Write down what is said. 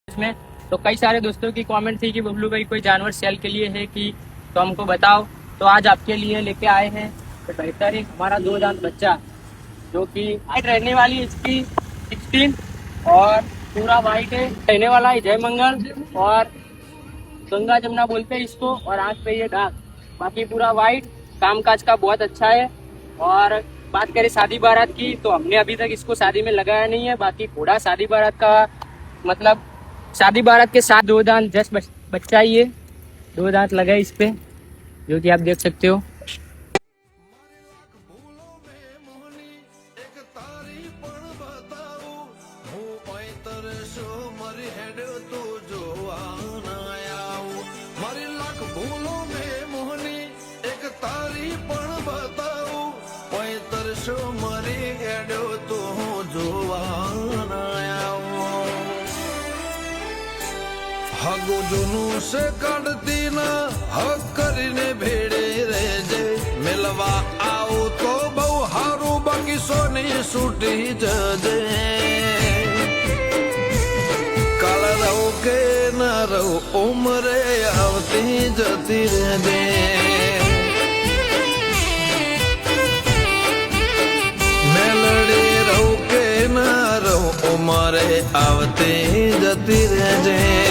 इसमें तो कई सारे दोस्तों की कमेंट थी कि बबलू भाई कोई जानवर सेल के लिए है कि, तो हमको बताओ। तो आज आपके लिए लेके आए हैं तो बेहतर एक हमारा 2 दांत बच्चा, जो कि हाइट रहने वाली इसकी 16 और पूरा वाइट है, रहने वाला है जय मंगल और गंगा जमुना बोलते हैं इसको, और आँख पे ये दाग, बाकी पूरा वाइट, कामकाज का बहुत अच्छा है। और बात करें शादी बारात की, तो हमने अभी तक इसको शादी में लगाया नहीं है। बाकी घोड़ा शादी बारात का मतलब शादी बारात के साथ 2 दांत जस्ट बच्चा ही है, 2 दांत लगा है इस पे, जो कि आप देख सकते हो। हगो जुनूस काढ़ती ना हक करीने भेड़े रेजे मिलवा आओ तो बहु हारू बाकी सोनी सूटी जजे काल रहो के न रहो उम्रे आवती जती रेजे मेलड़ी रहो के न रहो उम्रे आवती जती रेजे।